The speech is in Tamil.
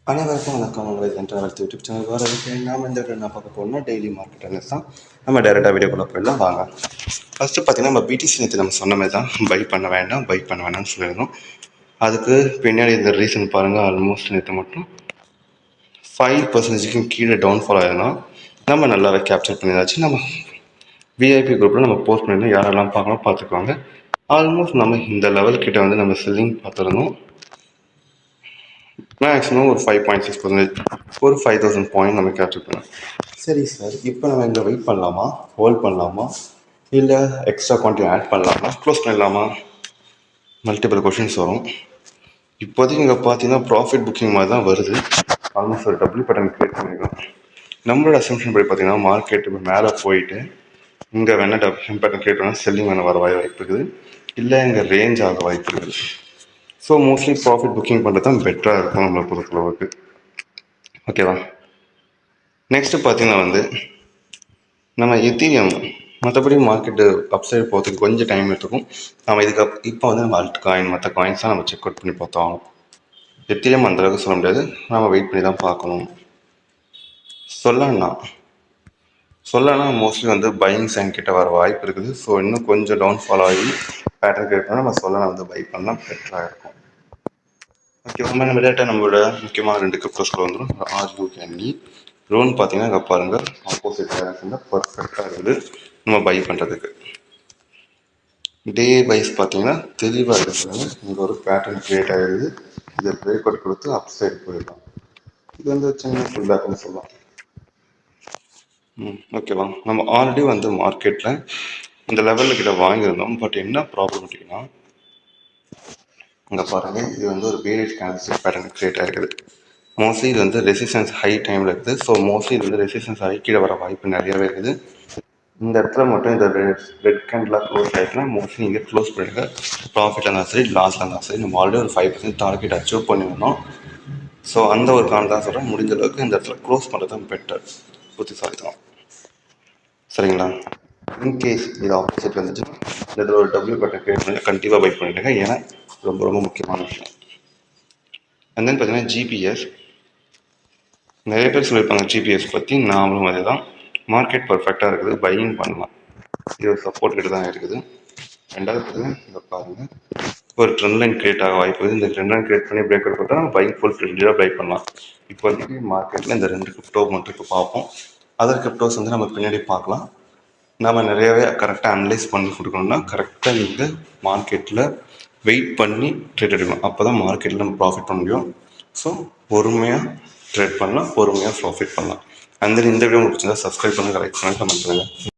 அனைவருக்கும் வணக்கம். உங்களை சென்ட்ரல் யூடியூப் சேனல் வரவேற்க நாம் இந்த வீடியோ என்ன பார்க்க போகிறோம்னா டெய்லி மார்க்கெட் அனலிஸ்ட் தான். நம்ம டேரெக்டாக வீடியோக்குள்ளே போயிடலாம் வாங்க. ஃபஸ்ட்டு பார்த்தீங்கன்னா நம்ம பிடிசி நேற்று நம்ம சொன்ன மாதிரி தான் பை பண்ண வேண்டாம்னு சொல்லியிருந்தோம். அதுக்கு பின்னாடி இந்த ரீசன் பாருங்கள். ஆல்மோஸ்ட் நேற்று மட்டும் 5% கீழே டவுன்ஃபால் ஆயிருந்தோம். நம்ம நல்லாவே கேப்சர் பண்ணியாச்சு. நம்ம விஐபி குரூப்பில் நம்ம போஸ்ட் பண்ணியிருந்தோம். யாரெல்லாம் பார்க்கலாம் பார்த்துக்குவாங்க. ஆல்மோஸ்ட் நம்ம இந்த லெவல் கிட்ட வந்து நம்ம செல்லிங் பார்த்துருந்தோம். மேக்ஸிமம் ஒரு 5.6%, ஒரு 5000 பாயிண்ட் நம்ம கேப்சர் பண்ணலாம். சரி சார், இப்போ நம்ம இங்கே வெயிட் பண்ணலாமா, ஹோல்ட் பண்ணலாமா, இல்லை எக்ஸ்ட்ரா குவான்டிட்டி ஆட் பண்ணலாமா, க்ளோஸ் பண்ணலாமா, மல்டிபிள் கொஷின்ஸ் வரும். இப்போதைக்கு இங்கே பார்த்தீங்கன்னா ப்ராஃபிட் புக்கிங் மாதிரி தான் வருது. ஆல்மோஸ்ட் ஒரு டபுள் பேட்டர்ன் கிரியேட் பண்ணிக்கலாம். நம்மளோட அசம்ஷன் படி பார்த்தீங்கன்னா மார்க்கெட் இப்போ மேலே போயிட்டு இங்கே வேணால் டபுள் பேட்டர்ன் கிரியேட் பண்ணால் செல்லிங் வேணால் வர வாய்ப்பு இருக்குது, இல்லை இங்கே ரேஞ்ச் ஆக வாய்ப்பு இருக்குது. ஸோ மோஸ்ட்லி ப்ராஃபிட் புக்கிங் பண்ணுறது தான் பெட்டராக இருக்கும் நம்மளை பொறுத்தளவுக்கு. ஓகேவா? நெக்ஸ்ட்டு பார்த்தீங்கன்னா வந்து நம்ம எத்தீரியம், மற்றபடி மார்க்கெட்டு அப்சைடு போகிறதுக்கு கொஞ்சம் டைம் எடுத்துக்கும். நம்ம இப்போ வந்து நம்ம அல்ட் காயின் மற்ற காயின்ஸ் தான் நம்ம செக் அவுட் பண்ணி பார்த்தோம். எத்தீரியம் அந்தளவுக்கு சொல்ல முடியாது, நம்ம வெயிட் பண்ணி தான் பார்க்கணும். சொல்லனா மோஸ்ட்லி வந்து பையிங் சைன் கிட்ட வர வாய்ப்பு இருக்குது. ஸோ இன்னும் கொஞ்சம் டவுன்ஃபால் ஆகி பேட்டர்ன் கிரியேட் பண்ணால் நம்ம சொல்லனா வந்து பை பண்ணால் பெட்டராக இருக்கும். ஓகே, நம்ம டேட்டா நம்மளோட முக்கியமான 2 கிரிப்டோஸ்க்குள்ள வந்துடும். ஆர்யூஎன்இ ரோன் பார்த்தீங்கன்னா இங்கே பாருங்கள், ஆப்போசிட் டைரக்ஷனில் பர்ஃபெக்டாக இருக்குது நம்ம பை பண்ணுறதுக்கு. டே வைஸ் பார்த்தீங்கன்னா தெளிவாக இருக்கிறது. இங்கே ஒரு பேட்டர்ன் க்ரியேட் ஆகிடுது. இதை பிரேக் அவுட் கொடுத்து அப் சைடு போயிடலாம். இது வந்து சின்ன ஃபுல் பேக்னு சொல்லலாம். ஓகேவா? நம்ம ஆல்ரெடி வந்து மார்க்கெட்டில் இந்த லெவலில் கிட்ட வாங்கியிருந்தோம். பட் என்ன ப்ராப்ளம்ட்டிங்கன்னா இங்கே பாருங்கள், இது வந்து ஒரு பேரிஷ் கேண்டில்ஸ்டிக் பேட்டர்ன் க்ரியேட் ஆகிருக்குது. மோஸ்ட்லி இது வந்து ரெசிஸ்டன்ஸ் ஹை டைமில் இருக்குது. ஸோ மோஸ்ட்லி இது வந்து ரெசிஸ்டன்ஸ் ஹை கீழே வர வாய்ப்பு நிறையவே இருக்குது. இந்த இடத்துல மட்டும் இந்த ரெட் கேண்டிலாக க்ளோஸ் ஆகிடுச்சுன்னா மோஸ்ட்லி இங்கே க்ளோஸ் பண்ணிடுங்க. ப்ராஃபிட் இருந்தாலும் சரி, லாஸில் இருந்தாலும் சரி, நம்ம ஆல்ரெடி ஒரு 5% டார்கெட் அச்சீவ் பண்ணியிருந்தோம். ஸோ அந்த ஒரு காரணம் தான் சொல்கிறேன், முடிஞ்ச அளவுக்கு இந்த இடத்துல க்ளோஸ் பண்ணுறது தான் பெட்டர், புத்திசாலித்தனம். சரிங்களா? இன்கேஸ் இது ஆப்போசிட் வந்துச்சுன்னா இந்த இடத்துல ஒரு டபிள்யூ பேட்டர்ன் கிரியேட் பண்ணி கண்டிப்பாக பை பண்ணிவிடுங்க. ஏன்னா ரொம்ப ரொம்ப முக்கியமான விஷயம். அண்ட் தென் பார்த்தீங்கன்னா ஜிபிஎஸ், நிறைய பேர் சொல்லியிருப்பாங்க ஜிபிஎஸ் பற்றி. நாமளும் அதே தான். மார்க்கெட் பர்ஃபெக்டாக இருக்குது, பையிங் பண்ணலாம். இது சப்போர்ட் கிட்ட தான் இருக்குது. ரெண்டாவது பார்த்தீங்கன்னா இங்கே பாருங்கள், ஒரு ட்ரெண்ட் லைன் கிரியேட் ஆக வாய்ப்பு இருக்குது. இந்த ட்ரெண்ட் லைன் கிரியேட் பண்ணி பிரேக் அவுட் கொடுத்தா நம்ம பையிங் ஃபுல் ஃபில்டாக பை பண்ணலாம். இப்போதைக்கு மார்க்கெட்டில் இந்த 2 கிரிப்டோ மட்டும் இப்போ பார்ப்போம். அதர் கிரிப்டோஸ் வந்து நம்ம பின்னாடி பார்க்கலாம். நம்ம நிறையவே கரெக்டாக அனலைஸ் பண்ணி கொடுக்கணும்னா கரெக்டாக நீங்கள் மார்க்கெட்டில் வெயிட் பண்ணி ட்ரேட் எடுக்கணும். அப்போ தான் மார்க்கெட்டில் நம்ம ப்ராஃபிட் பண்ண முடியும். ஸோ பொறுமையாக ட்ரேட் பண்ணலாம், பொறுமையாக ப்ராஃபிட் பண்ணலாம். அந்த இந்த வீடியோ உங்களுக்கு பிடிச்சிருந்தா சப்ஸ்கிரைப் பண்ணுங்கள், லைக் பண்ணுங்கள், கமெண்ட் பண்ணுங்கள்.